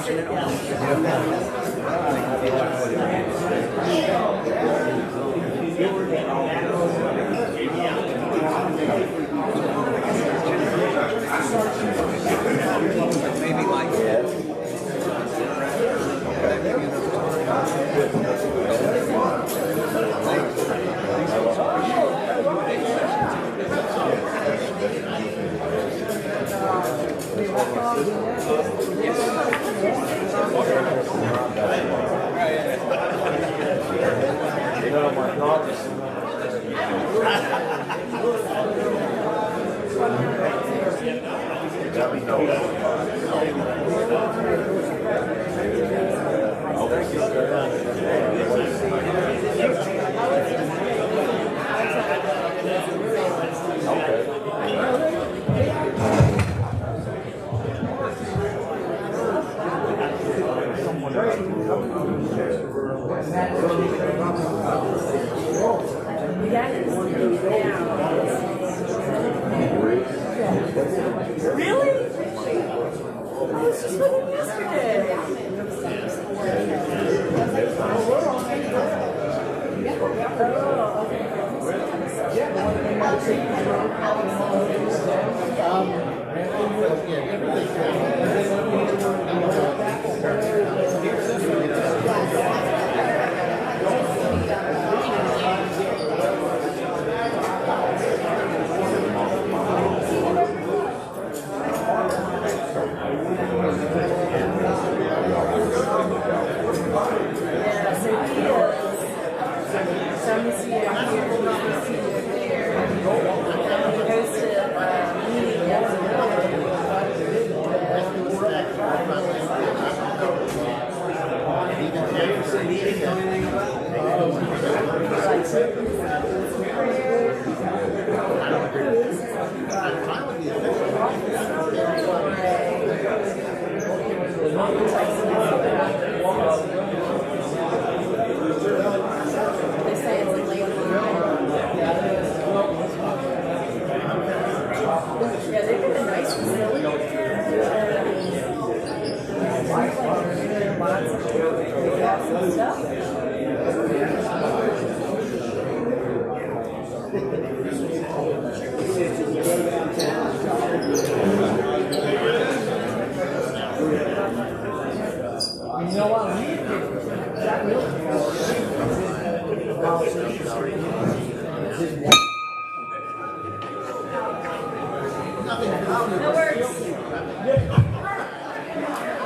Maybe like that. Really? I was just with him yesterday.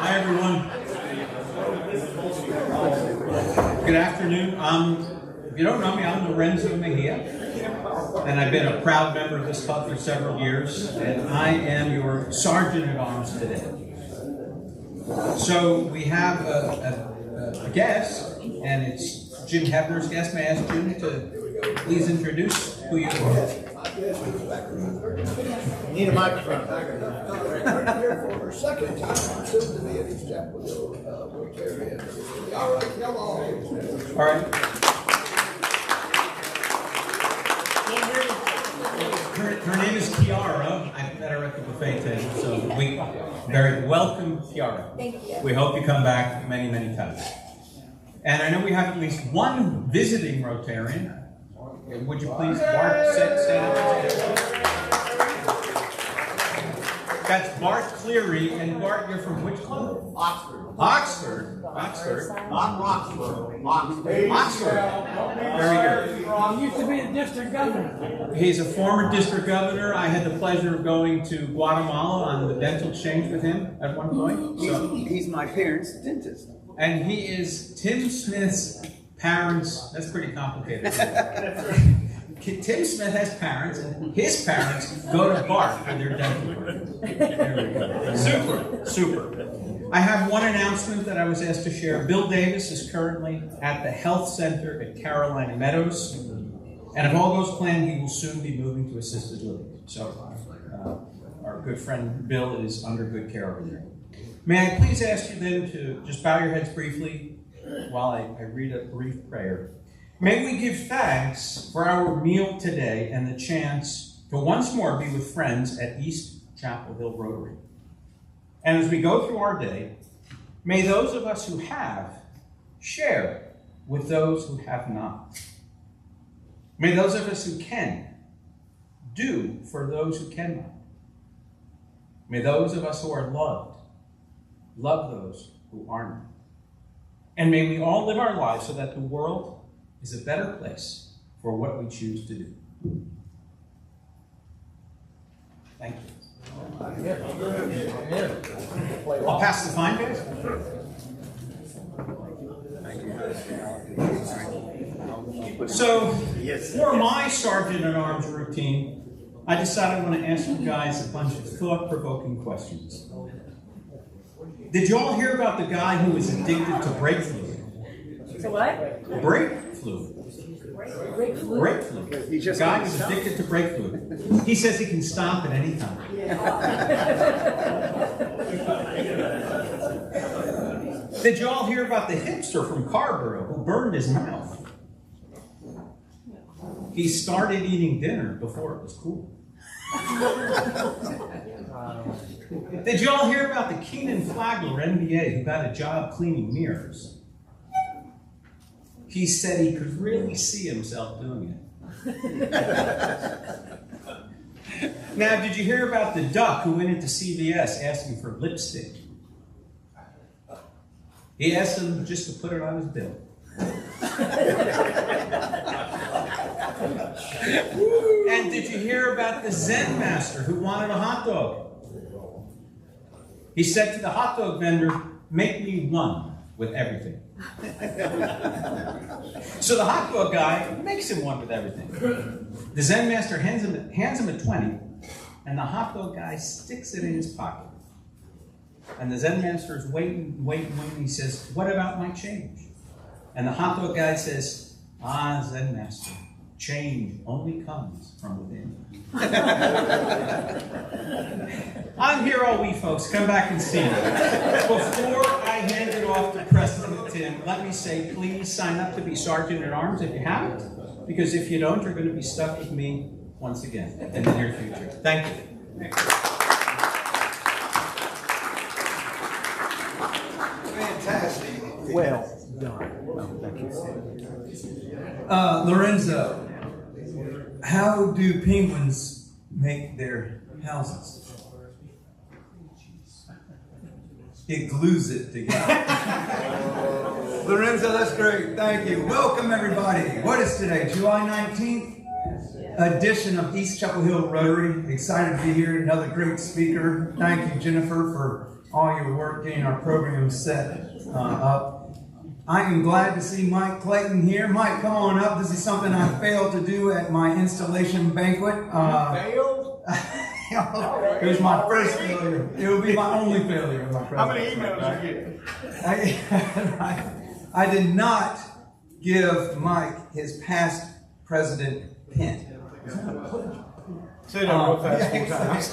Hi everyone. Good afternoon. If you don't know me, I'm Lorenzo Mejia, and I've been a proud member of this club for several years, and I am your Sergeant at Arms today. So we have a guest, and it's Jim Hebner's guest. May I ask Jim to please introduce who you are? Need a microphone. Here for her second time, soon to be at East Chapel, Rotary. All right, hello. All right. Her name is Kiara. I met her at the buffet table, so we very welcome Kiara. Thank you. We hope you come back many, many times. And I know we have at least one visiting Rotarian. Would you please, Bart, stand up? That's Bart Cleary, and Bart, you're from which club? Oxford. Oxford. Oxford. Not Roxford. Oxford. Oxford. Very good. He used to be the district governor. He's a former district governor. I had the pleasure of going to Guatemala on the dental exchange with him at one point. So, He's my parents' dentist. and he is Tim Smith's parents. That's pretty complicated. Tim Smith has parents, and his parents go to Bart for their dental work. There we go. Super, super. I have one announcement that I was asked to share. Bill Davis is currently at the health center at Carolina Meadows, and if all goes planned, he will soon be moving to assisted living. So our good friend Bill is under good care over there. May I please ask you then to just bow your heads briefly while I read a brief prayer. May we give thanks for our meal today and the chance to once more be with friends at East Chapel Hill Rotary. And as we go through our day, May those of us who have share with those who have not. May those of us who can do for those who cannot. May those of us who are loved love those who aren't. And may we all live our lives so that the world is a better place for what we choose to do. Thank you. I'll pass the fine, guys. So, for my Sergeant at Arms routine, I decided I want to ask you guys a bunch of thought-provoking questions. Did you all hear about the guy who was addicted to brake fluid? So what? Brake fluid. Brake fluid? Brake fluid. The guy was addicted to brake fluid. He says he can stop at any time. Did you all hear about the hipster from Carborough who burned his mouth? He started eating dinner before it was cool. Did you all hear about the Keenan Flagler NBA who got a job cleaning mirrors? He said he could really see himself doing it. Now, did you hear about the duck who went into CVS asking for lipstick? He asked him just to put it on his bill. And did you hear about the Zen master who wanted a hot dog? He said to the hot dog vendor, "Make me one with everything." So the hot dog guy makes him one with everything. The Zen master hands him a 20, and the hot dog guy sticks it in his pocket. And the Zen master is waiting. He says, "What about my change?" And the hot dog guy says, "Ah, Zen master, change only comes from within." I'm here all week, folks. Come back and see me. Before I hand it off to President Tim, let me say, please sign up to be Sergeant at Arms if you haven't, because if you don't, you're going to be stuck with me once again in the near future. Thank you. Fantastic. Well done. Thank you. Lorenzo, how do penguins make their houses? It glues it together. Lorenzo, that's great. Thank you. Welcome, everybody. What is today? July 19th? Edition of East Chapel Hill Rotary. Excited to be here. Another great speaker. Thank you, Jennifer, for all your work getting our program set up. I am glad to see Mike Clayton here. Mike, come on up. This is something I failed to do at my installation banquet. Failed? It was my first failure. It will be my only failure in my How many president. emails did you get? I did not give Mike his past president pin. Say that real fast 4 times.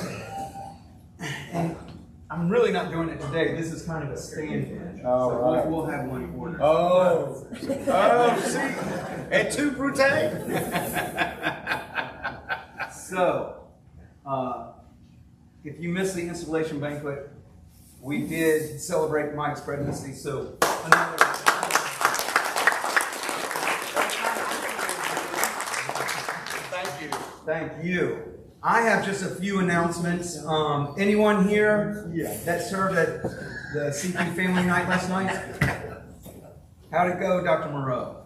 And I'm really not doing it today. This is kind of a stand-in. Oh, right. We'll have one for you. Oh, see, et tu, Brute? So, if you missed the installation banquet, we did celebrate Mike's presidency. So, Thank you. thank you. I have just a few announcements. Anyone here that served at the CP Family Night last night? How'd it go, Dr. Moreau?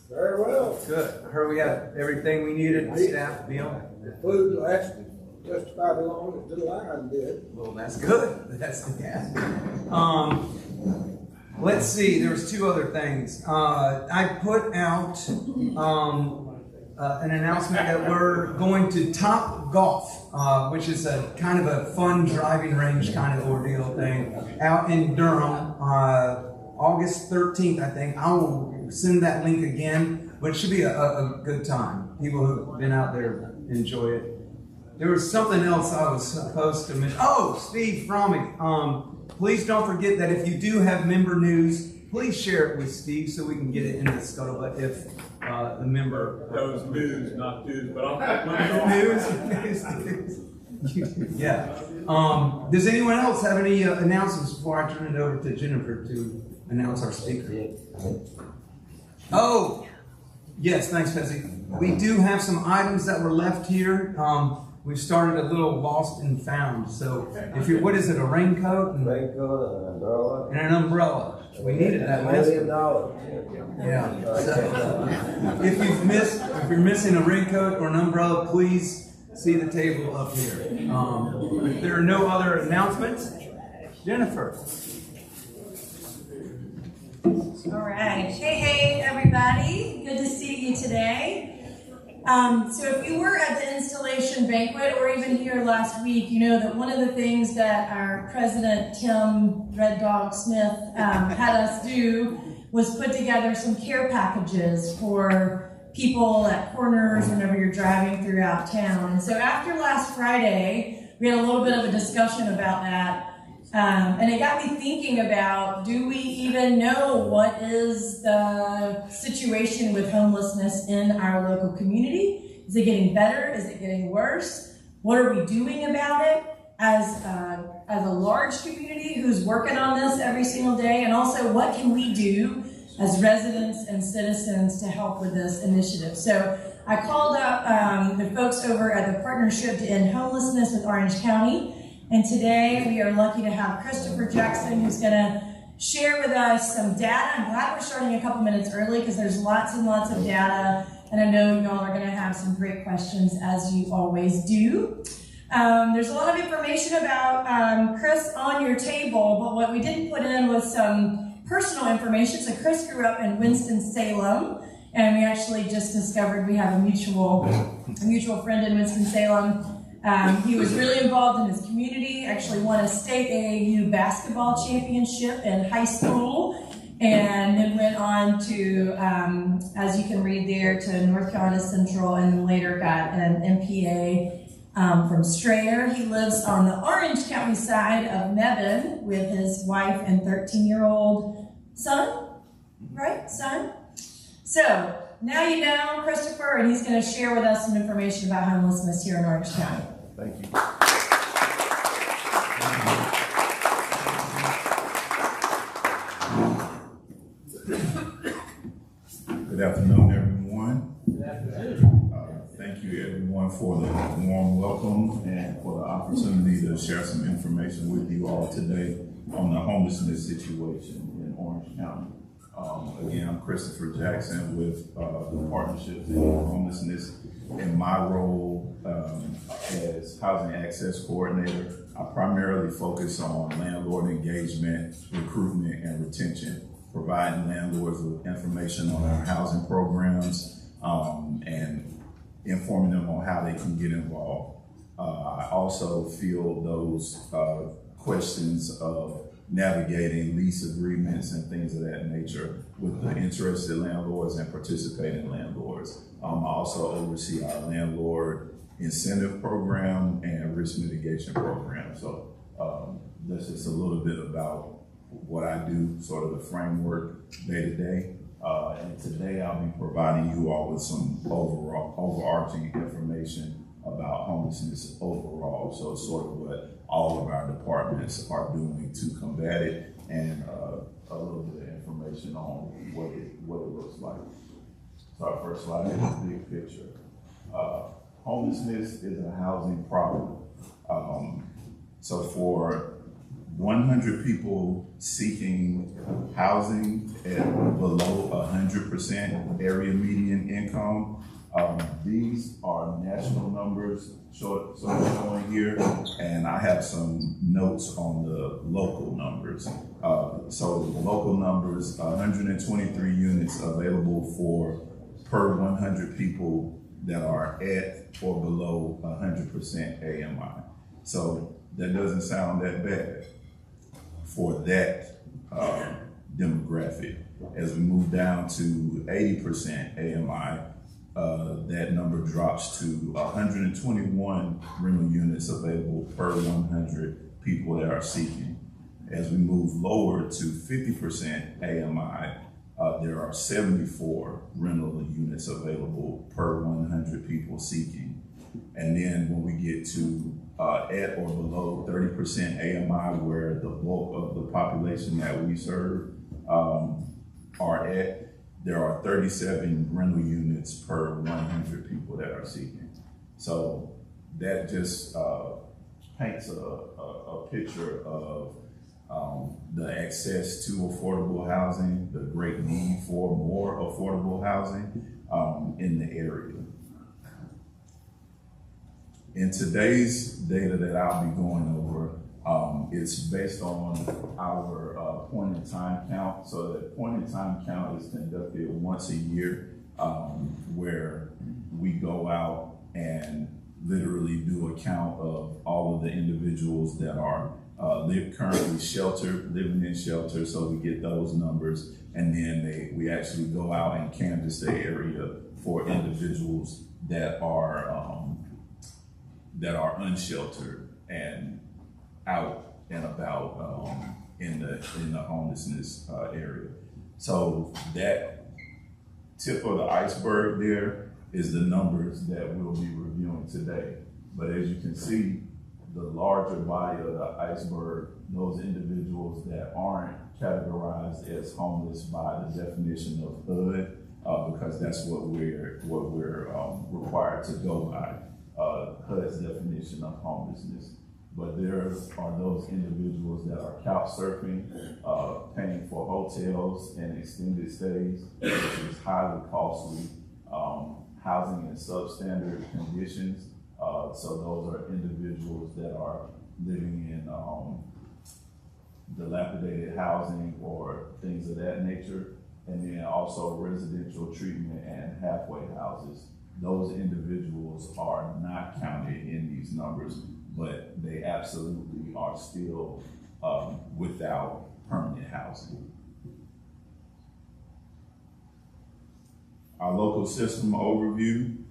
Very well. Good. I heard we had everything we needed, staff, meal. The food lasted just about as long as the line did. Well, that's good. That's yeah. Let's see. There was 2 other things. I put out an announcement that we're going to Top Golf, which is a kind of a fun driving range kind of ordeal thing out in Durham, August 13th, I think. I will send that link again, but it should be a good time. People who've been out there enjoy it. There was something else I was supposed to mention. Oh, Steve Fromick. Please don't forget that if you do have member news, please share it with Steve so we can get it into the scuttlebutt if the member... Those news, not dues, but I'll News. Yeah. Does anyone else have any announcements before I turn it over to Jennifer to announce our speaker? Oh, yes, thanks, Betsy. We do have some items that were left here. We've started a little lost and found. So, if you're, what is it, a raincoat? Raincoat and an umbrella. And an umbrella. We needed that. $1 million. Yeah. So, if you're missing a raincoat or an umbrella, please see the table up here. If there are no other announcements, Jennifer. All right. Hey, everybody. Good to see you today. So if you were at the installation banquet or even here last week, you know that one of the things that our president, Tim Red Dog Smith, had us do was put together some care packages for people at corners whenever you're driving throughout town. And so after last Friday, we had a little bit of a discussion about that. And it got me thinking about, do we even know what is the situation with homelessness in our local community? Is it getting better? Is it getting worse? What are we doing about it as a large community who's working on this every single day? And also, what can we do as residents and citizens to help with this initiative? So I called up the folks over at the Partnership to End Homelessness with Orange County. And today we are lucky to have Christopher Jackson, who's going to share with us some data. I'm glad we're starting a couple minutes early because there's lots and lots of data. And I know y'all are going to have some great questions, as you always do. There's a lot of information about Chris on your table, but what we didn't put in was some personal information. So Chris grew up in Winston-Salem, and we actually just discovered we have a mutual friend in Winston-Salem. He was really involved in his community, actually won a state AAU basketball championship in high school, and then went on to, as you can read there, to North Carolina Central, and later got an MPA from Strayer. He lives on the Orange County side of Mebane with his wife and 13-year-old son, right? Son? So, now you know Christopher, and he's going to share with us some information about homelessness here in Orange County. Thank you. Good afternoon, everyone. Thank you, everyone, for the warm welcome and for the opportunity to share some information with you all today on the homelessness situation in Orange County. Again, I'm Christopher Jackson with the Partnership to End Homelessness. In my role as Housing Access Coordinator, I primarily focus on landlord engagement, recruitment, and retention, providing landlords with information on our housing programs and informing them on how they can get involved. I also field those questions of navigating lease agreements and things of that nature with the interested landlords and participating landlords. I also oversee our landlord incentive program and risk mitigation program. So that's just a little bit about what I do, sort of the framework day to day. And today I'll be providing you all with some overarching information about homelessness overall. So it's sort of what all of our departments are doing to combat it, and a little bit of information on what it looks like. So our first slide is a big picture. Homelessness is a housing problem. So for 100 people seeking housing at below 100% area median income, these are national numbers showing here, and I have some notes on the local numbers. So the local numbers, 123 units available for per 100 people that are at or below 100% AMI. So that doesn't sound that bad for that demographic. As we move down to 80% AMI, that number drops to 121 rental units available per 100 people that are seeking. As we move lower to 50% AMI, there are 74 rental units available per 100 people seeking. And then when we get to at or below 30% AMI, where the bulk of the population that we serve are at. There are 37 rental units per 100 people that are seeking. So that just paints a picture of the access to affordable housing, the great need for more affordable housing in the area. In today's data that I'll be going over, it's based on our point in time count. So the point in time count is conducted once a year, where we go out and literally do a count of all of the individuals that are currently sheltered, living in shelter. So we get those numbers, and then we actually go out and canvass the area for individuals that are unsheltered and out and about in the homelessness area. So that tip of the iceberg there is the numbers that we'll be reviewing today. But as you can see, the larger body of the iceberg, those individuals that aren't categorized as homeless by the definition of HUD, because that's what we're required to go by, HUD's definition of homelessness. But there are those individuals that are couch surfing, paying for hotels and extended stays, which is highly costly, housing in substandard conditions. So those are individuals that are living in dilapidated housing or things of that nature. And then also residential treatment and halfway houses. Those individuals are not counted in these numbers, but they absolutely are still without permanent housing. Our local system overview,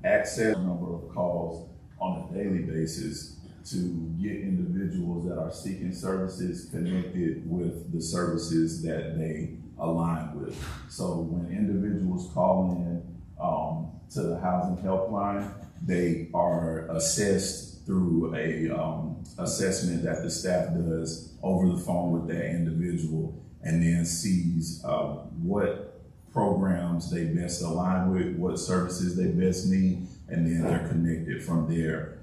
access number of calls on a daily basis to get individuals that are seeking services connected with the services that they align with. So when individuals call in to the housing helpline, they are assessed through a assessment that the staff does over the phone with that individual, and then sees what programs they best align with, what services they best need, and then they're connected from there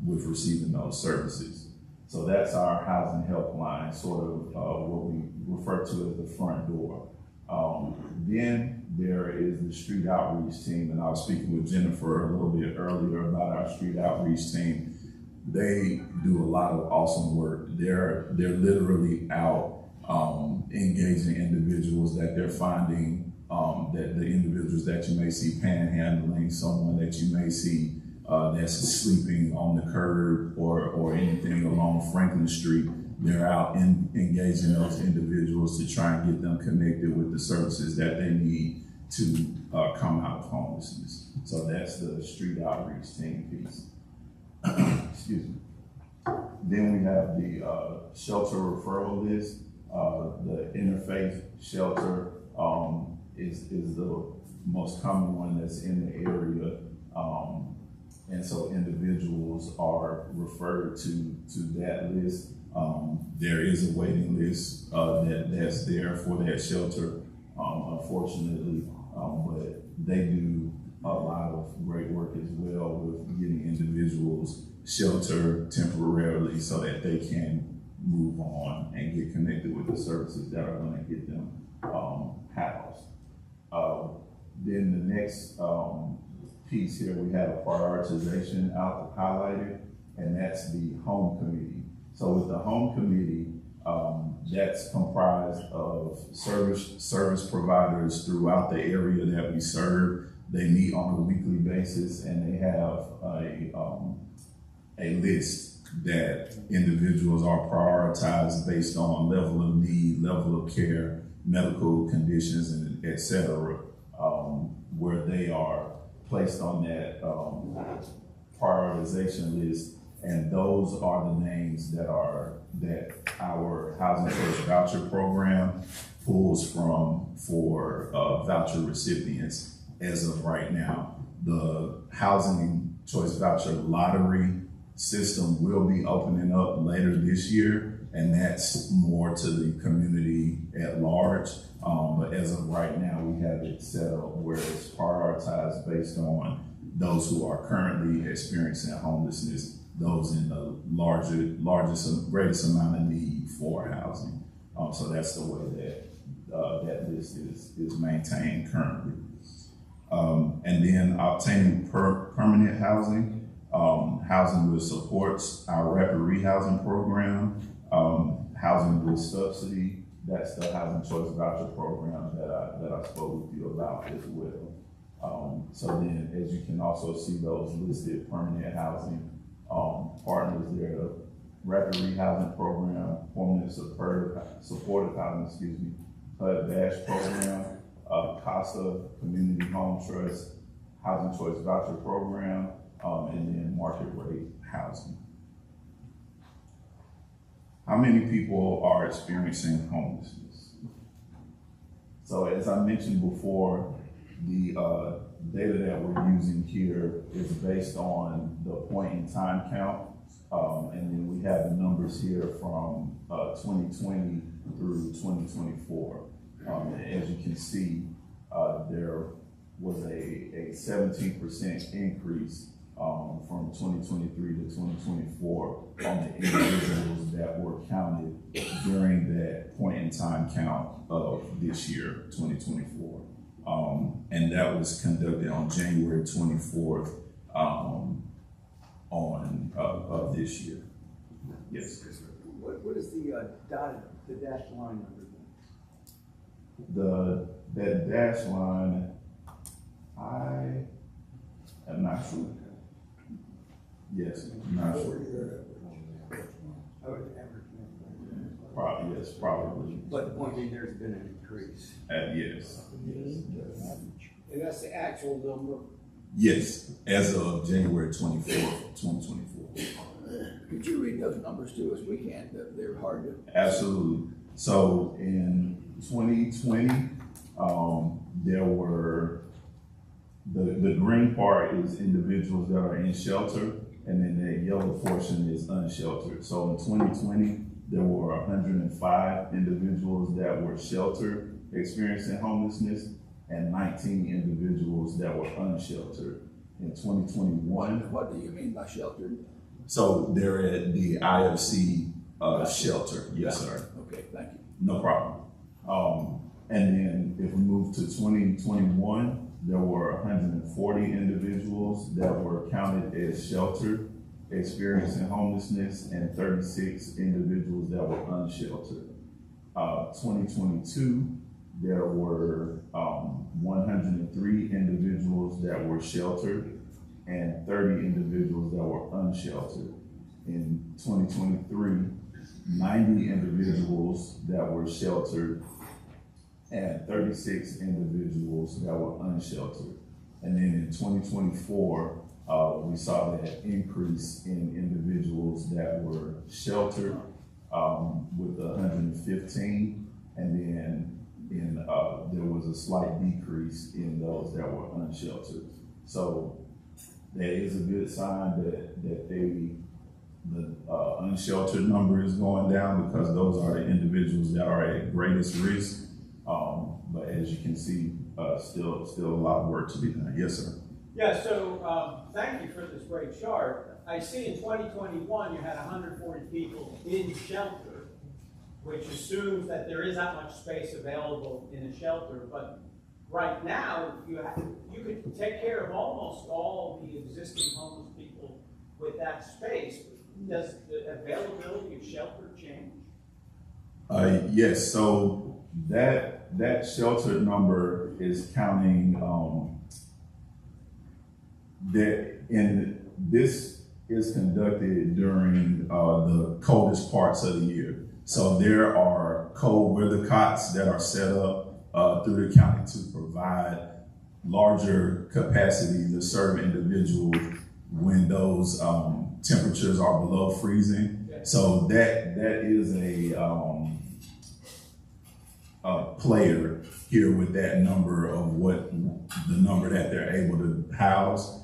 with receiving those services. So that's our housing helpline, sort of what we refer to as the front door. Then there is the street outreach team, and I was speaking with Jennifer a little bit earlier about our street outreach team. They do a lot of awesome work. They're literally out engaging individuals that they're finding, that the individuals that you may see panhandling, someone that you may see that's sleeping on the curb or anything along Franklin Street. They're out engaging those individuals to try and get them connected with the services that they need to come out of homelessness. So that's the street outreach team piece. Excuse me. Then we have the shelter referral list. The interfaith shelter is the most common one that's in the area. And so individuals are referred to that list. There is a waiting list that's there for that shelter, unfortunately, but they do a lot of great work as well with getting individuals sheltered temporarily so that they can move on and get connected with the services that are going to get them housed. Then the next piece here, we have a prioritization highlighted, and that's the home committee. So with the home committee, that's comprised of service providers throughout the area that we serve. They meet on a weekly basis, and they have a list that individuals are prioritized based on level of need, level of care, medical conditions, and et cetera, where they are placed on that prioritization list. And those are the names that our Housing Choice Voucher Program pulls from for voucher recipients as of right now. The Housing Choice Voucher Lottery system will be opening up later this year, and that's more to the community at large. But as of right now, we have it set up where it's prioritized based on those who are currently experiencing homelessness, those in the greatest amount of need for housing. So that's the way that that list is maintained currently. And then obtaining permanent housing, housing with supports our rapid rehousing program, housing with subsidy. That's the housing choice voucher program that I spoke with you about as well. So then, as you can also see, those listed permanent housing partners there, rapid rehousing program, formerly supportive housing, HUD Dash program, CASA Community Home Trust, Housing Choice Voucher Program, and then market rate housing. How many people are experiencing homelessness? So as I mentioned before, the data that we're using here is based on the point in time count. And then we have the numbers here from 2020 through 2024. As you can see, there was a 17% increase from 2023 to 2024 on the individuals that were counted during that point in time count of this year, 2024. And that was conducted on January 24th of this year. Yes. What is the dash line number? That dash line, I am not sure. Yes, I'm not sure. Probably, yes, probably. But I mean, there's been an increase. Yes. And that's the actual number. Yes, as of January 24th, 2024. Could you read those numbers to us? We can't, they're hard to. Absolutely. So in 2020, there were, the green part is individuals that are in shelter, and then the yellow portion is unsheltered. So in 2020, there were 105 individuals that were sheltered experiencing homelessness, and 19 individuals that were unsheltered. In 2021. What do you mean by sheltered? So they're at the IFC shelter. Yes, sir. Okay, thank you. No problem. And then if we move to 2021, there were 140 individuals that were counted as sheltered, experiencing homelessness, and 36 individuals that were unsheltered. 2022, there were 103 individuals that were sheltered and 30 individuals that were unsheltered. In 2023, 90 individuals that were sheltered and 36 individuals that were unsheltered. And then in 2024, we saw that increase in individuals that were sheltered with 115, and then there was a slight decrease in those that were unsheltered. So that is a good sign that the unsheltered number is going down, because those are the individuals that are at greatest risk. But as you can see, still a lot of work to be done. Yes, sir. Yeah, so thank you for this great chart. I see in 2021 you had 140 people in shelter, which assumes that there is that much space available in a shelter. But right now, you could take care of almost all the existing homeless people with that space. Does the availability of shelter change? Yes. So that sheltered number is counting that, and this is conducted during the coldest parts of the year. So there are cold weather cots that are set up through the county to provide larger capacity to serve individuals when those temperatures are below freezing. So that is a player here with that number of what the number that they're able to house.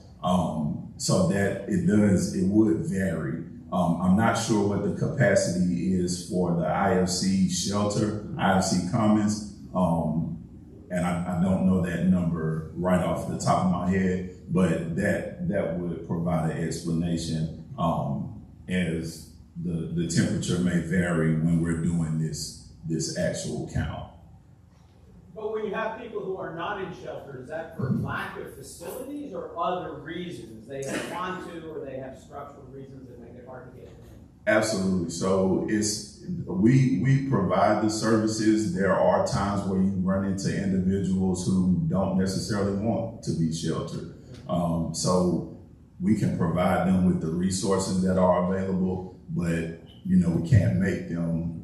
So that it would vary. I'm not sure what the capacity is for the IFC shelter, IFC Commons, and I don't know that number right off the top of my head, but that would provide an explanation as the temperature may vary when we're doing this actual count. But when you have people who are not in shelter, is that for lack of facilities or other reasons? They don't want to, or they have structural reasons that make it hard to get in? Absolutely. So we provide the services. There are times where you run into individuals who don't necessarily want to be sheltered. So we can provide them with the resources that are available, but we can't make them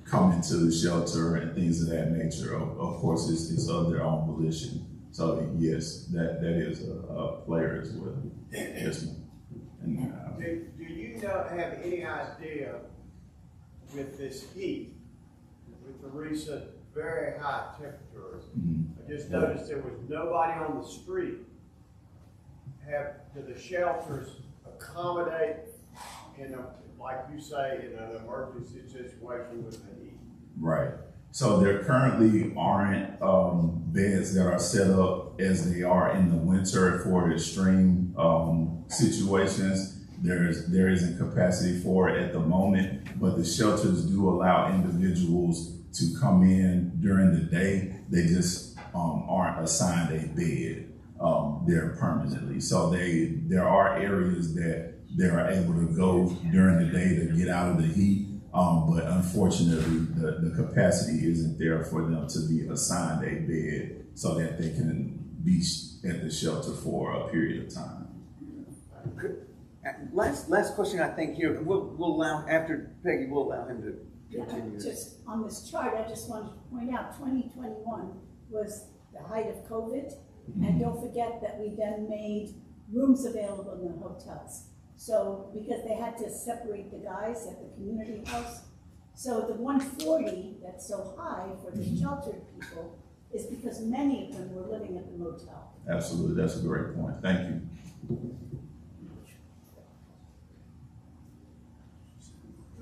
come into the shelter and things of that nature. Of course, it's of their own volition. So yes, that is a player as well. Yes, ma'am. Do you have any idea with this heat, with the recent very high temperatures? I just noticed there was nobody on the street. Do the shelters accommodate like you say, in an emergency situation with the heat? Right. So there currently aren't beds that are set up as they are in the winter for extreme situations. There isn't capacity for it at the moment, but the shelters do allow individuals to come in during the day. They just aren't assigned a bed there permanently. So there are areas that they are able to go during the day to get out of the heat, but unfortunately the capacity isn't there for them to be assigned a bed so that they can be at the shelter for a period of time. Last question, I think here. We'll allow, after Peggy, we'll allow him to continue. Just on this chart, I just wanted to point out 2021 was the height of COVID, and don't forget that we then made rooms available in the hotels. So, because they had to separate the guys at the community house. So the 140 that's so high for the sheltered people is because many of them were living at the motel. Absolutely, that's a great point. Thank you.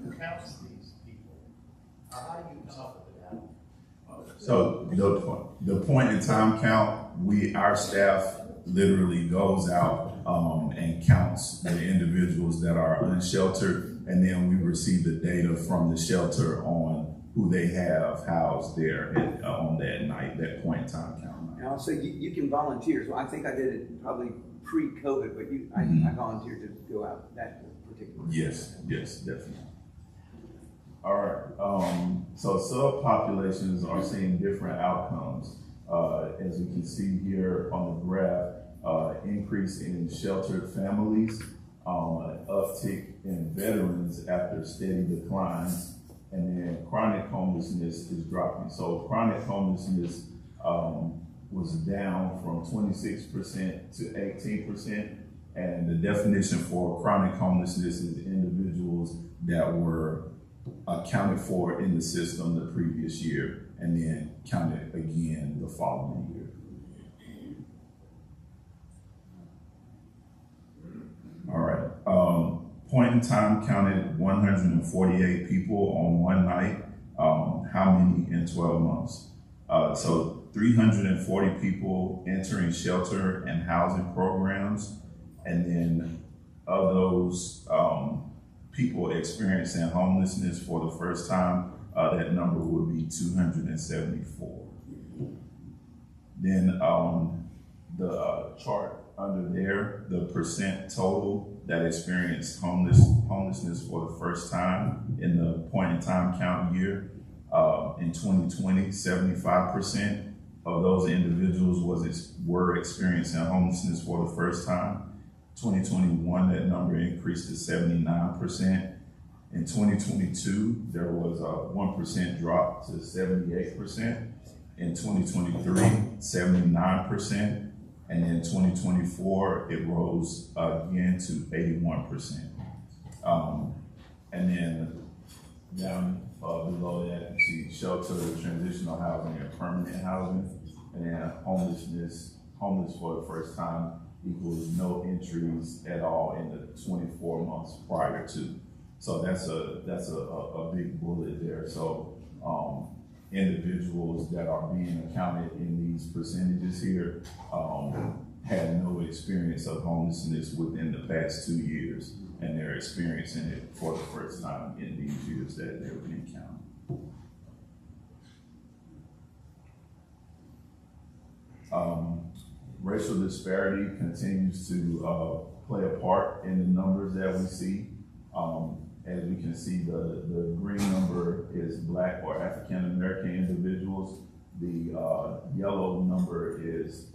Who counts these people? Or how do you come up with that? So the point in time count, our staff literally goes out and counts the individuals that are unsheltered, and then we receive the data from the shelter on who they have housed there on that night, that point in time count. And also, you can volunteer. So I think I did it probably pre-COVID, but I volunteered to go out that particular. Yes, definitely. All right. So subpopulations are seeing different outcomes. As you can see here on the graph, increase in sheltered families, uptick in veterans after steady declines, and then chronic homelessness is dropping. So chronic homelessness was down from 26% to 18%, and the definition for chronic homelessness is individuals that were accounted for in the system the previous year and then counted again the following year. All right. Point in time counted 148 people on one night. How many in 12 months? So 340 people entering shelter and housing programs. And then of those people experiencing homelessness for the first time, that number would be 274. Then the chart under there, the percent total that experienced homelessness for the first time in the point in time count year. In 2020, 75% of those individuals were experiencing homelessness for the first time. 2021, that number increased to 79%. In 2022, there was a 1% drop to 78%. In 2023, 79%. And in 2024, it rose again to 81%. And then down below that, you see shelter, transitional housing, and permanent housing. And then homeless for the first time equals no entries at all in the 24 months prior to. So that's a big bullet there. So individuals that are being accounted in these percentages here had no experience of homelessness within the past 2 years, and they're experiencing it for the first time in these years that they're being counted. Racial disparity continues to play a part in the numbers that we see. As we can see, the green number is Black or African American individuals. The yellow number is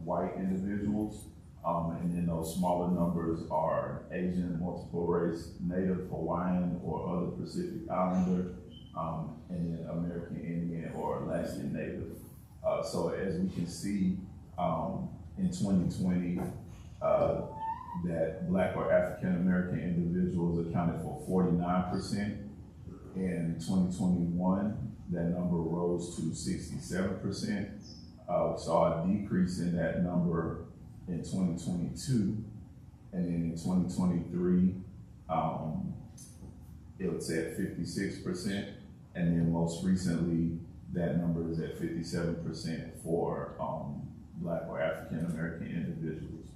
white individuals. And then those smaller numbers are Asian, multiple race, Native, Hawaiian, or other Pacific Islander, and then American Indian or Alaskan Native. So as we can see, in 2020, that Black or African American individuals accounted for 49%. In 2021, that number rose to 67%. We saw a decrease in that number in 2022, and then in 2023, it was at 56%, and then most recently, that number is at 57% for Black or African American individuals.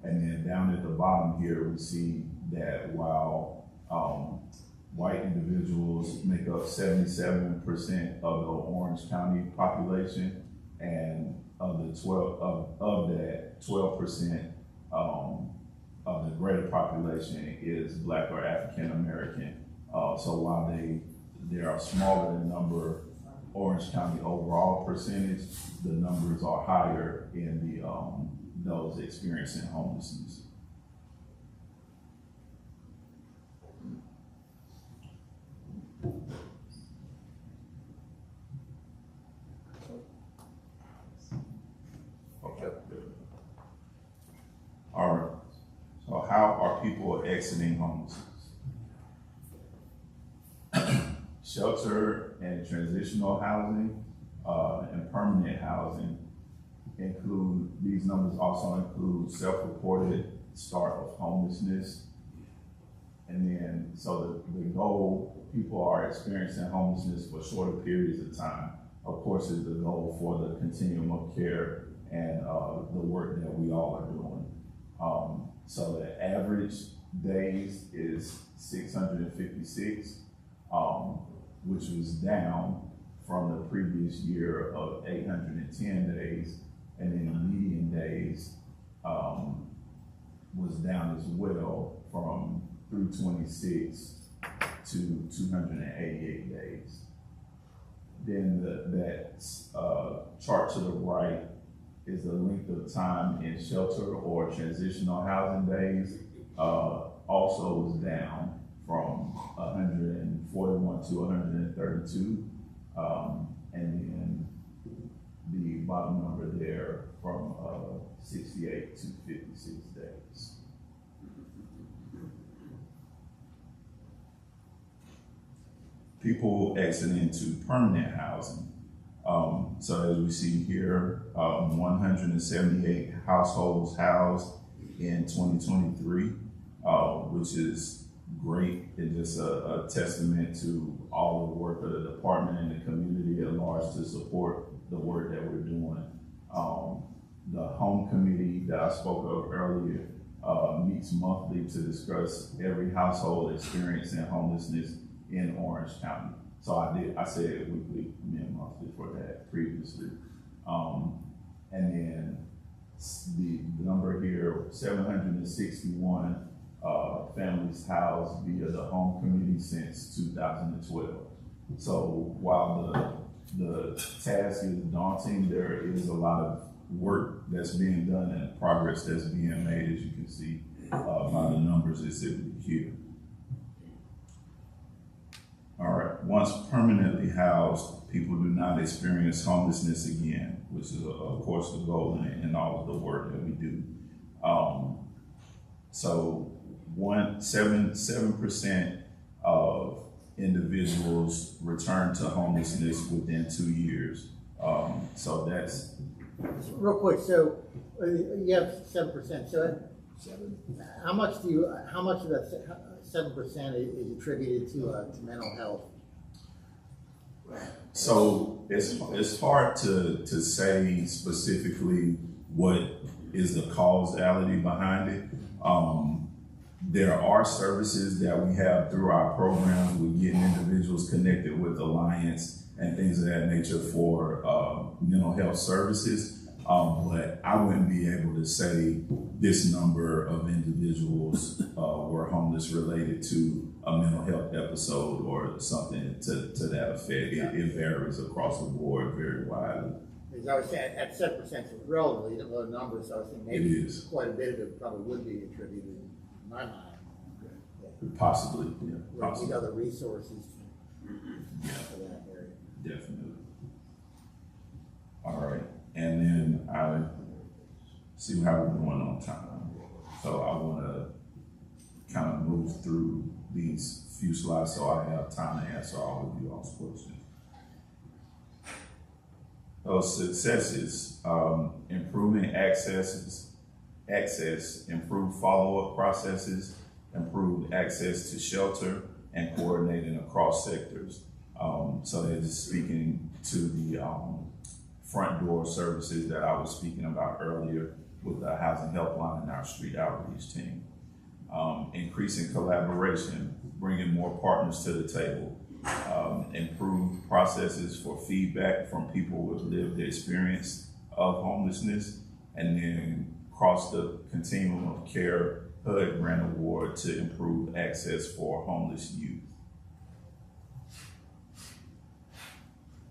And then down at the bottom here, we see that while white individuals make up 77% of the Orange County population, and of that 12% of the greater population is Black or African American. So while they are smaller in number, Orange County overall percentage, the numbers are higher in the those experiencing homelessness. Okay. All right. So how are people exiting homelessness? Shelter and transitional housing and permanent housing include, these numbers also include self-reported start of homelessness. And then, so the goal, people are experiencing homelessness for shorter periods of time. Of course, is the goal for the continuum of care and the work that we all are doing. So the average days is 656, which was down from the previous year of 810 days. And then the median days was down as well from 326 to 288 days. Then that chart to the right is the length of time in shelter or transitional housing days. Also was down from 141 to 132. And then the bottom number there from 68 to 56 days. People exiting into permanent housing. So as we see here, 178 households housed in 2023, which is great. It's just a testament to all the work of the department and the community at large to support the work that we're doing. The home committee that I spoke of earlier meets monthly to discuss every household experiencing homelessness in Orange County. So I said weekly, monthly for that previously. And then the number here, 761 families housed via the home committee since 2012. So while the task is daunting, there is a lot of work that's being done and progress that's being made, as you can see by the numbers exhibited here. All right, once permanently housed, people do not experience homelessness again, which is of course the goal in all of the work that we do. So 7% of individuals return to homelessness within 2 years. So that's Real quick, so you have 7%. So how much of that 7% is attributed to mental health? So it's hard to say specifically what is the causality behind it. There are services that we have through our programs. We're getting individuals connected with Alliance and things of that nature for mental health services. But I wouldn't be able to say this number of individuals were homeless related to a mental health episode or something to that effect. It varies across the board very widely. As I was saying, at 7%, it's relatively low numbers. So I was thinking maybe It is. quite a bit of it probably would be attributed, in my mind. Possibly, yeah. We Possibly. need other resources Yeah, for that area. definitely. All right, and then I see how we're doing on time. So I want to kind of move through these few slides so I have time to answer all of you all's questions. Those successes, improving access, improved follow-up processes, improved access to shelter, and coordinating across sectors. So they're just speaking to the front door services that I was speaking about earlier with the housing helpline and our street outreach team. Increasing collaboration, bringing more partners to the table, improved processes for feedback from people with lived experience of homelessness, and then across the continuum of care, HUD grant award to improve access for homeless youth.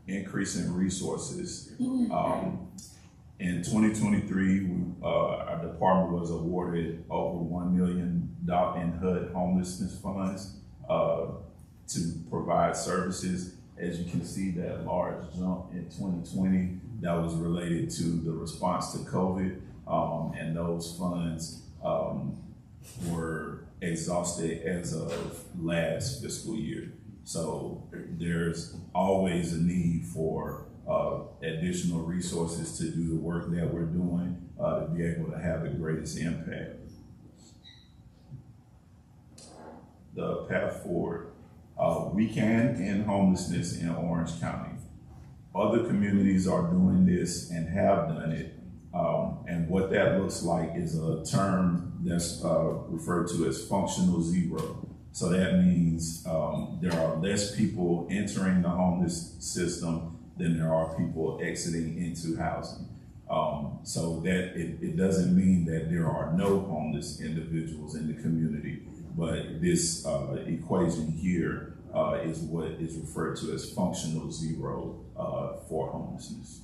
Increasing resources. In 2023, our department was awarded over $1 million in HUD homelessness funds to provide services. As you can see, that large jump in 2020, that was related to the response to COVID, and those funds were exhausted as of last fiscal year. So there's always a need for additional resources to do the work that we're doing to be able to have the greatest impact. The path forward. We can end homelessness in Orange County. Other communities are doing this and have done it. And what that looks like is a term that's referred to as functional zero. So that means there are less people entering the homeless system than there are people exiting into housing. So that it doesn't mean that there are no homeless individuals in the community, but this equation here is what is referred to as functional zero for homelessness.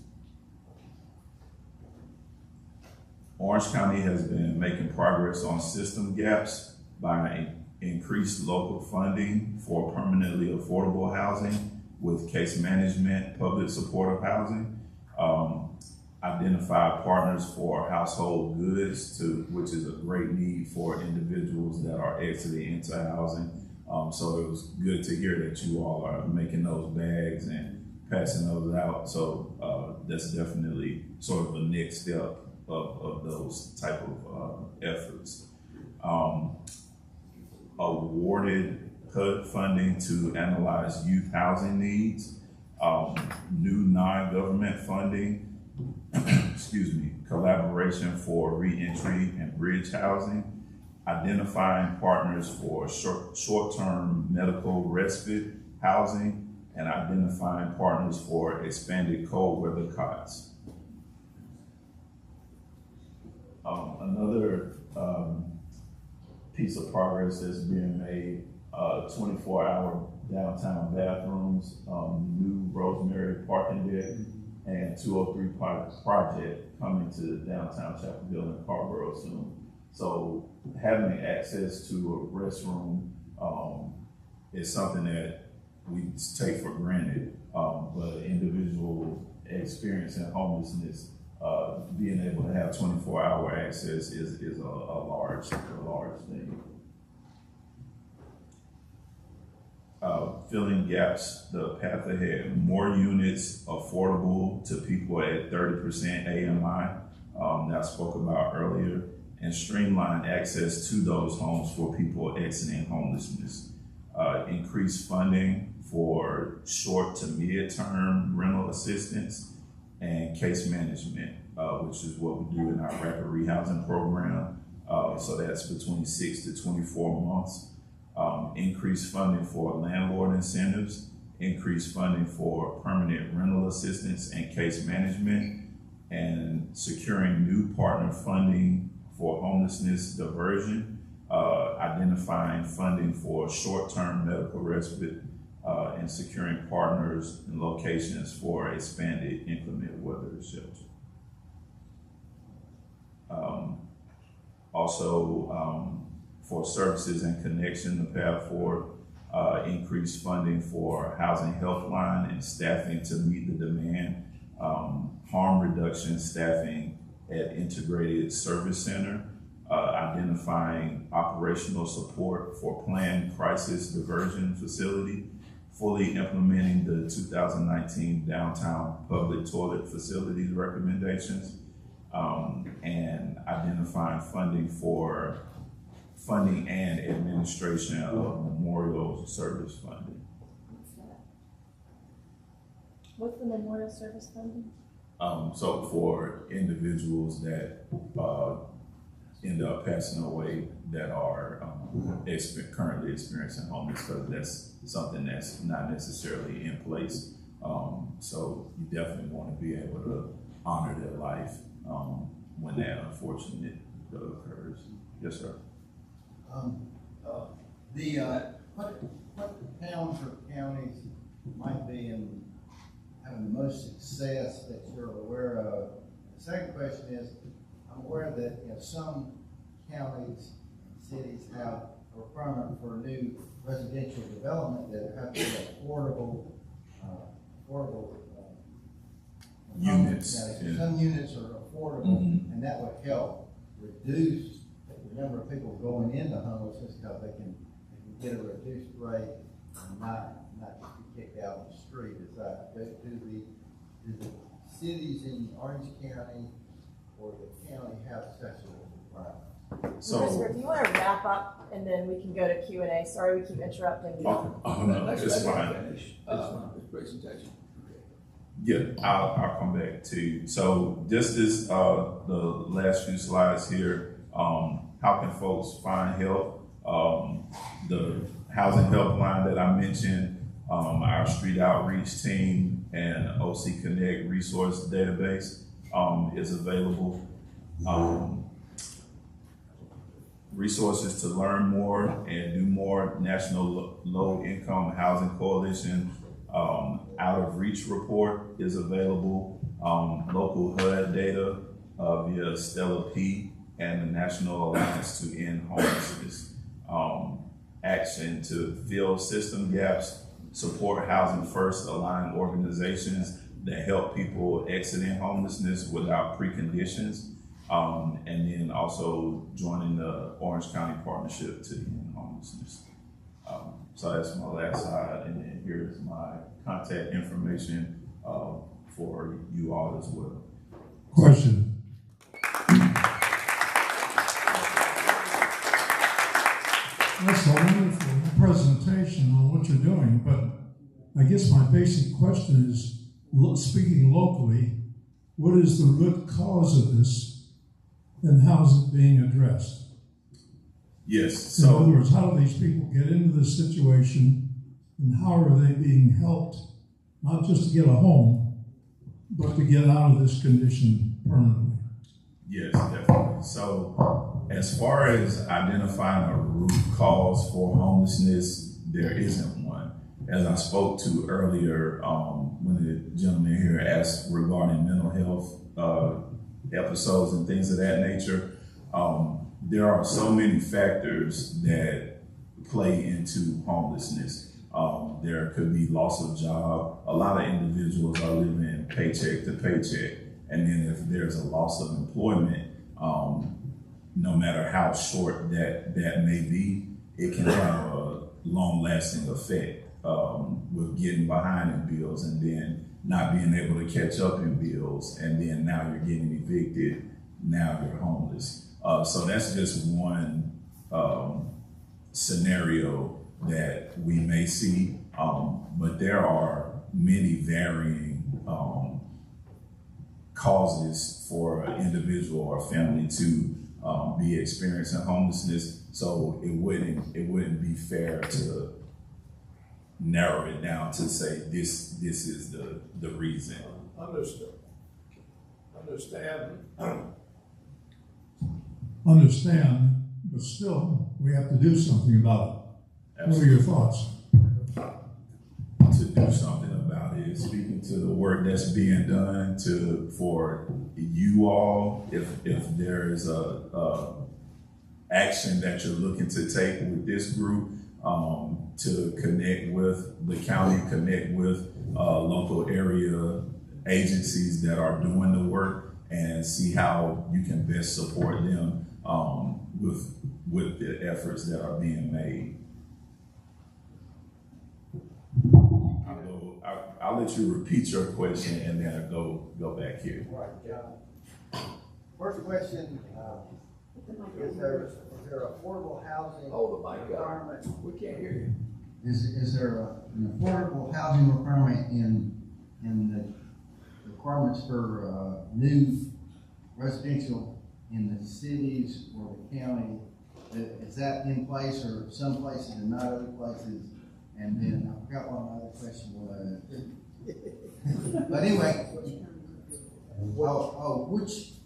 Orange County has been making progress on system gaps by increased local funding for permanently affordable housing with case management, public supportive housing, identify partners for household goods, which is a great need for individuals that are exiting into housing. So it was good to hear that you all are making those bags and passing those out. So that's definitely sort of a next step of those type of efforts. Awarded HUD funding to analyze youth housing needs, new non-government funding, collaboration for reentry and bridge housing, identifying partners for short-term medical respite housing, and identifying partners for expanded cold weather cots. Another piece of progress that's being made, 24-hour downtown bathrooms, new Rosemary parking deck, and 203 project coming to downtown Chapel Hill and Carborough soon. So having access to a restroom is something that we take for granted, but individual experiencing homelessness, being able to have 24-hour access is a large thing. Filling gaps, the path ahead, more units, affordable to people at 30% AMI that I spoke about earlier, and streamline access to those homes for people exiting homelessness. Increase funding for short to mid-term rental assistance and case management, which is what we do in our rapid rehousing program. So that's between 6 to 24 months. Increase funding for landlord incentives, increase funding for permanent rental assistance and case management, and securing new partner funding for homelessness diversion, identifying funding for short-term medical respite, and securing partners and locations for expanded inclement weather shelter. Also, for services and connection, the path forward, increase funding for housing helpline and staffing to meet the demand, harm reduction staffing at integrated service center, identifying operational support for planned crisis diversion facility, fully implementing the 2019 downtown public toilet facilities recommendations, and identifying funding and administration of memorial service funding. What's the memorial service funding? So for individuals that end up passing away that are currently experiencing homelessness, because that's something that's not necessarily in place. So you definitely want to be able to honor their life when that unfortunate occurs. Yes, sir. What towns or counties might be in having the most success that you're aware of? The second question is, I'm aware that some counties, cities have a requirement for new residential development that have to be affordable Units. Yeah, some units are affordable, and that would help reduce the number of people going into homelessness because they can get a reduced rate and not just be kicked out on the street. Is that do the cities in Orange County or the county have such a requirement? So, Christopher, do you want to wrap up and then we can go to Q&A? Sorry, we keep interrupting you. no, it's fine. Finish this presentation. Yeah, I'll come back to. So this is the last few slides here. How can folks find help? The housing helpline that I mentioned, our street outreach team, and OC Connect resource database is available. Resources to learn more and do more. National Low Income Housing Coalition Out of Reach report is available. Local HUD data via Stella P and the National Alliance to End Homelessness. Action to fill system gaps, support Housing First aligned organizations that help people exiting homelessness without preconditions. And then also joining the Orange County Partnership to End Homelessness. So that's my last slide, and then here's my contact information for you all as well. Question. That's a wonderful presentation on what you're doing, but I guess my basic question is, speaking locally, what is the root cause of this and how's it being addressed? Yes, In so. other words, how do these people get into this situation and how are they being helped, not just to get a home, but to get out of this condition permanently? Yes, definitely. So as far as identifying a root cause for homelessness, there isn't one. As I spoke to earlier, when the gentleman here asked regarding mental health episodes and things of that nature, there are so many factors that play into homelessness. There could be loss of job. A lot of individuals are living paycheck to paycheck. And then if there's a loss of employment, no matter how short that may be, it can have a long-lasting effect with getting behind in bills and then not being able to catch up in bills, and then now you're getting evicted, now you're homeless. So that's just one scenario that we may see, but there are many varying causes for an individual or family to be experiencing homelessness. So it wouldn't be fair to narrow it down to say this is the reason. Understand, but still, we have to do something about it. What are your thoughts? To do something about it, speaking to the work that's being done for you all, if there is a action that you're looking to take with this group, to connect with the county, connect with local area agencies that are doing the work, and see how you can best support them with the efforts that are being made. I'll let you repeat your question and then I'll go back here. Right, first question, is there affordable housing requirement? We can't hear you. Is there an affordable housing requirement in the requirements for new residential in the cities or the county? Is that in place, or some places and not other places? And then I forgot what my other question was. But anyway,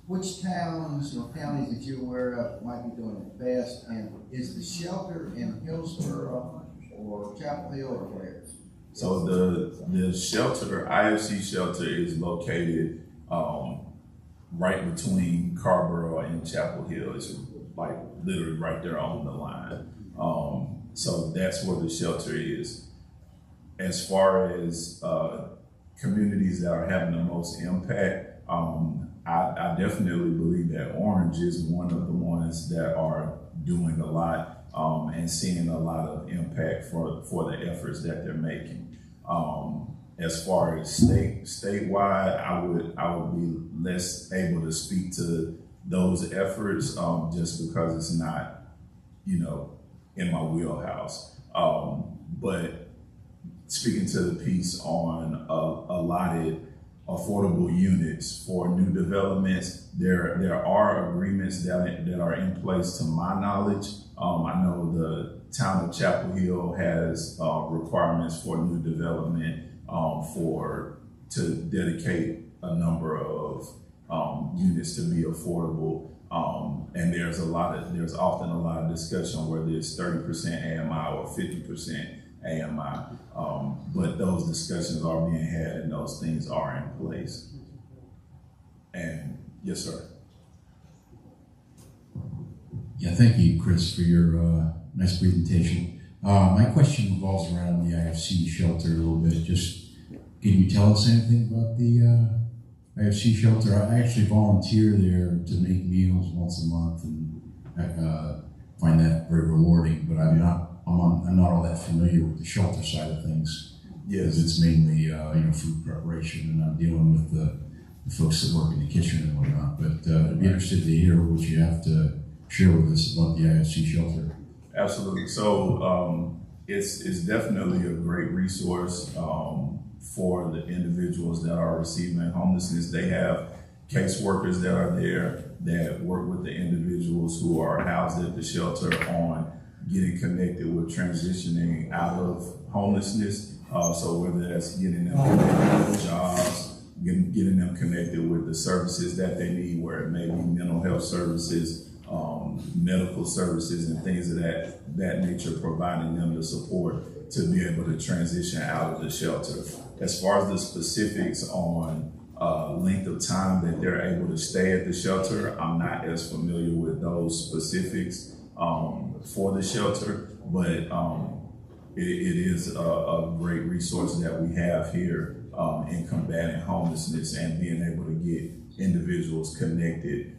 which towns or counties that you're aware of might be doing it best? And is the shelter in Hillsborough or Chapel Hill or where? So the shelter, IFC shelter, is located right between Carborough and Chapel Hill. It's like literally right there on the line. So that's where the shelter is. As far as communities that are having the most impact, I definitely believe that Orange is one of the ones that are doing a lot and seeing a lot of impact for the efforts that they're making. As far as statewide, I would be less able to speak to those efforts just because it's not, in my wheelhouse. But speaking to the piece on allotted affordable units for new developments, there are agreements that are in place to my knowledge. I know the town of Chapel Hill has requirements for new development to dedicate a number of units to be affordable. And there's often a lot of discussion whether it's 30% AMI or 50% AMI, but those discussions are being had and those things are in place. And yes, sir. Yeah, thank you, Chris, for your nice presentation. My question revolves around the IFC shelter a little bit. Just, can you tell us anything about the IFC shelter? I actually volunteer there to make meals once a month, and I find that very rewarding. But I'm not all that familiar with the shelter side of things. Yes, it's mainly food preparation, and I'm dealing with the folks that work in the kitchen and whatnot. But I'd be interested to hear what you have to share with us about the IFC shelter. Absolutely. So it's definitely a great resource for the individuals that are receiving homelessness. They have caseworkers that are there that work with the individuals who are housed at the shelter on getting connected with transitioning out of homelessness. So whether that's getting them connected with jobs, getting them connected with the services that they need, where it may be mental health services, medical services, and things of that nature, providing them the support to be able to transition out of the shelter. As far as the specifics on length of time that they're able to stay at the shelter, I'm not as familiar with those specifics for the shelter, but it is a great resource that we have here in combating homelessness and being able to get individuals connected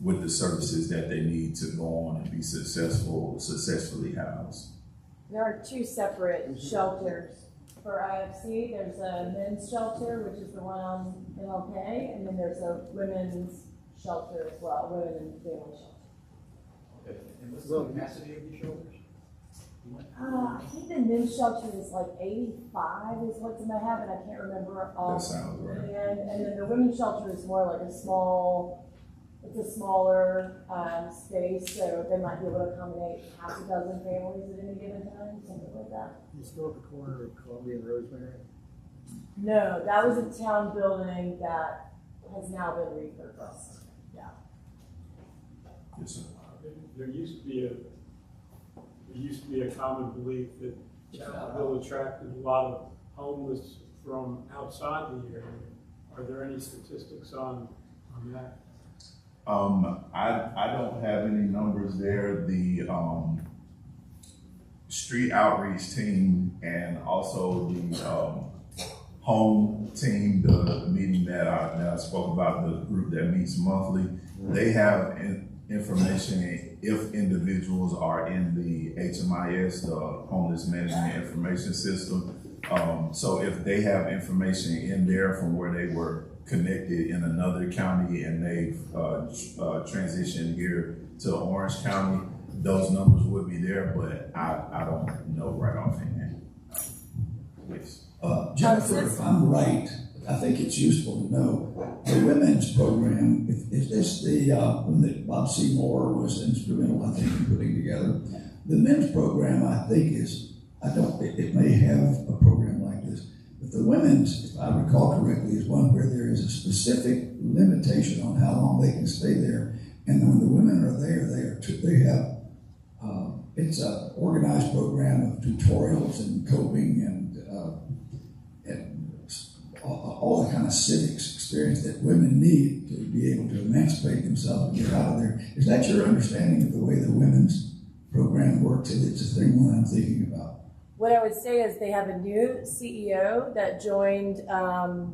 with the services that they need to go on and be successfully housed. There are two separate shelters for IFC. There's a men's shelter, which is the one on MLK, and then there's a women's shelter as well, women and family shelter. And what's the capacity of these shelters? I think the men's shelter is like 85 is what's in my head, and I can't remember That sounds right. And then the women's shelter is more like a smaller space, so they might be able to accommodate half a dozen families at any given time, something like that. You still at the corner of Columbia and Rosemary? No, that was a town building that has now been repurposed. Yeah. Yes, sir. There used to be a common belief that Chapelville attracted a lot of homeless from outside the area. Are there any statistics on that? I don't have any numbers there. The street outreach team and also the home team, the meeting that I spoke about, the group that meets monthly, they have information if individuals are in the HMIS, the Homeless Management Information System. So if they have information in there from where they were connected in another county and they've transitioned here to Orange County, those numbers would be there, but I don't know right offhand. Please. Jennifer, if I'm right, I think it's useful to know the women's program. Is this the one that Bob Seymour was instrumental, I think, in putting together? The men's program, I think, it may have a program like this, but the women's, if I recall correctly, is one where there is a specific limitation on how long they can stay there, and when the women are there, they have it's an organized program of tutorials and coping and all the kind of civics experience that women need to be able to emancipate themselves and get out of there. Is that your understanding of the way the women's program works? And it's a thing that I'm thinking about. What I would say is they have a new CEO that joined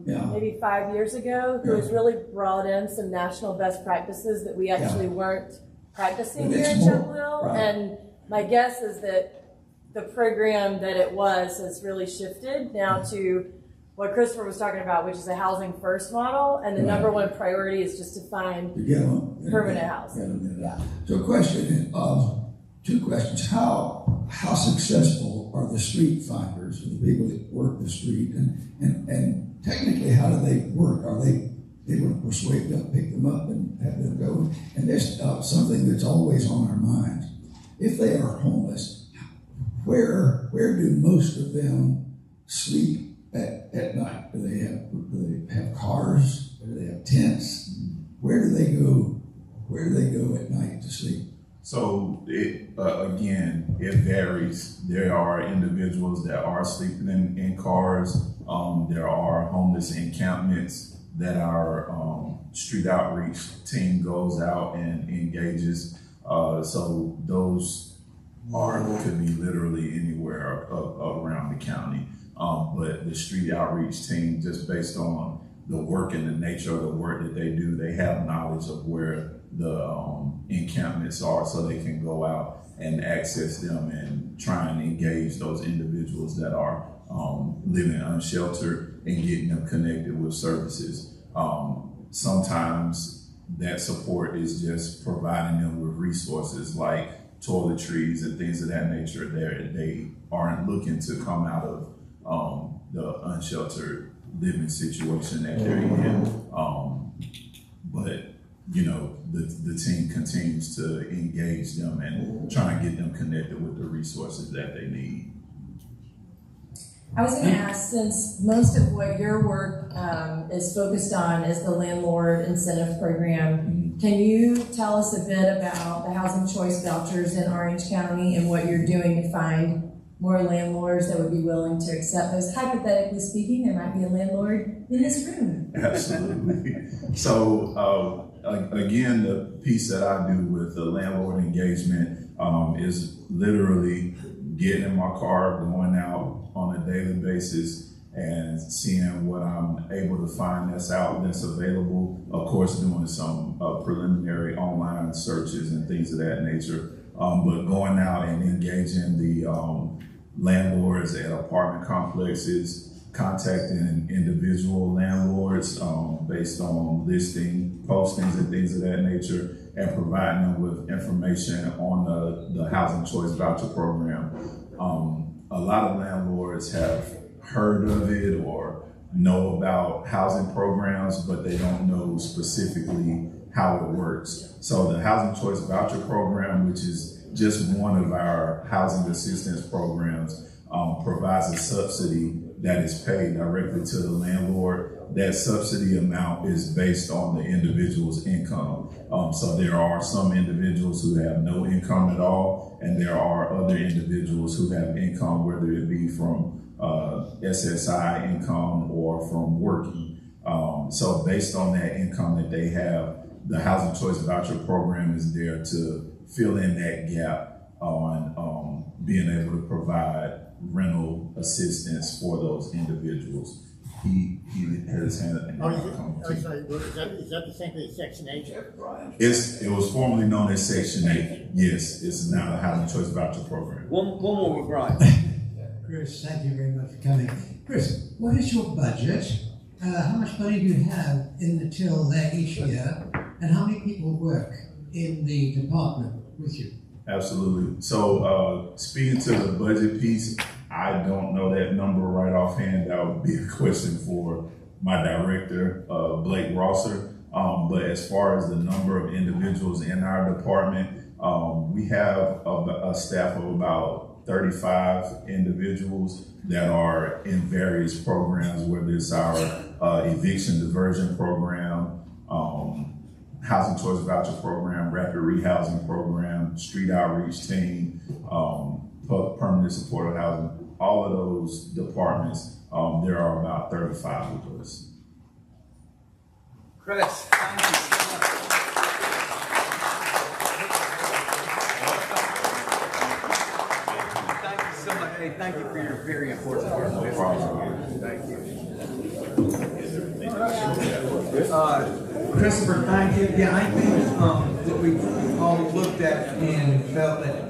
maybe 5 years ago, who has really brought in some national best practices that we actually weren't practicing here in Chapelville. Right. And my guess is that the program that it was has really shifted now to what Christopher was talking about, which is a housing first model, and the number one priority is just to find permanent housing. So two questions. How successful are the street finders, the people that work the street, and technically how do they work? Are they able to persuade them, pick them up and have them go? And there's something that's always on our minds. If they are homeless, where do most of them sleep at night? Do they have cars? Do they have tents? Where do they go? Where do they go at night to sleep? So again, it varies. There are individuals that are sleeping in cars. There are homeless encampments that our street outreach team goes out and engages. So those could be literally anywhere around the county. But the street outreach team, just based on the work and the nature of the work that they do, they have knowledge of where the encampments are, so they can go out and access them and try and engage those individuals that are living unsheltered and getting them connected with services. Sometimes that support is just providing them with resources like toiletries and things of that nature. They aren't looking to come out of the unsheltered living situation that they're in. But the team continues to engage them and try and get them connected with the resources that they need. I was going to ask, since most of what your work is focused on is the landlord incentive program, can you tell us a bit about the housing choice vouchers in Orange County and what you're doing to find more landlords that would be willing to accept those? Hypothetically speaking, there might be a landlord in this room. Absolutely. So again, the piece that I do with the landlord engagement is literally getting in my car, going out on a daily basis and seeing what I'm able to find that's available. Of course, doing some preliminary online searches and things of that nature. But going out and engaging the landlords at apartment complexes, contacting individual landlords based on listing, postings, and things of that nature, and providing them with information on the Housing Choice Voucher Program. A lot of landlords have heard of it or know about housing programs, but they don't know specifically how it works. So the Housing Choice Voucher Program, which is just one of our housing assistance programs, provides a subsidy that is paid directly to the landlord. That subsidy amount is based on the individual's income. So there are some individuals who have no income at all, and there are other individuals who have income, whether it be from SSI income or from working. So based on that income that they have, the Housing Choice Voucher Program is there to fill in that gap on being able to provide rental assistance for those individuals. He had his hand up. Sorry, is that the same thing as Section 8? It was formerly known as Section 8. Yes, it's now the Housing Choice Voucher Program. One more with Brian. Chris, thank you very much for coming. Chris, what is your budget? How much money do you have in the till there each year? And how many people work in the department with you? Absolutely. So speaking to the budget piece, I don't know that number right offhand. That would be a question for my director, Blake Rosser. But as far as the number of individuals in our department, we have a staff of about 35 individuals that are in various programs, whether it's our eviction diversion program, Housing Choice Voucher Program, Rapid Rehousing Program, Street Outreach Team, Permanent Supportive Housing. All of those departments, there are about 35 of us. Chris, thank you so much. Thank you so much. Hey, thank you for your very important work. No problem. Thank you. Christopher, thank you. Yeah, I think that we all looked at and felt that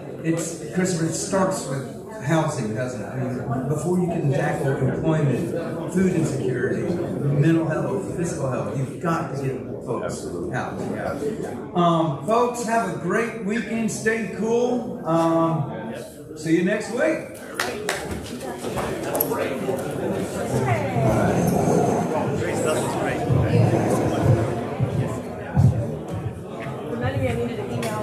Christopher, it starts with housing, doesn't it? I mean, before you can tackle employment, food insecurity, mental health, physical health, you've got to get folks out. Yeah. Folks, have a great weekend. Stay cool. See you next week. Reminded me I needed an email.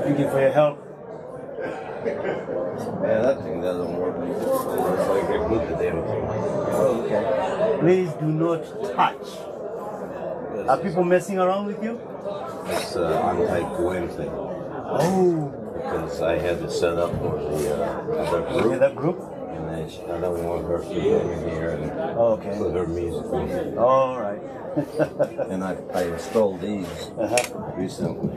Thank you for your help. Yeah, that thing doesn't work. It's like they put the damn thing. Oh, okay. Please do not touch. Are people messing around with you? It's anti-twin thing. Oh. Because I had to set up for the other group. Yeah, that group? And I don't want her to go in here and put her music. All right. And I installed these recently.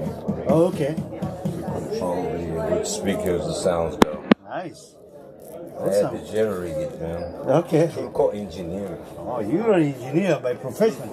Oh, okay. To control which speakers the sounds go. Nice. I had to generate it, man. Okay. I'm called engineer. Oh, you're an engineer by profession.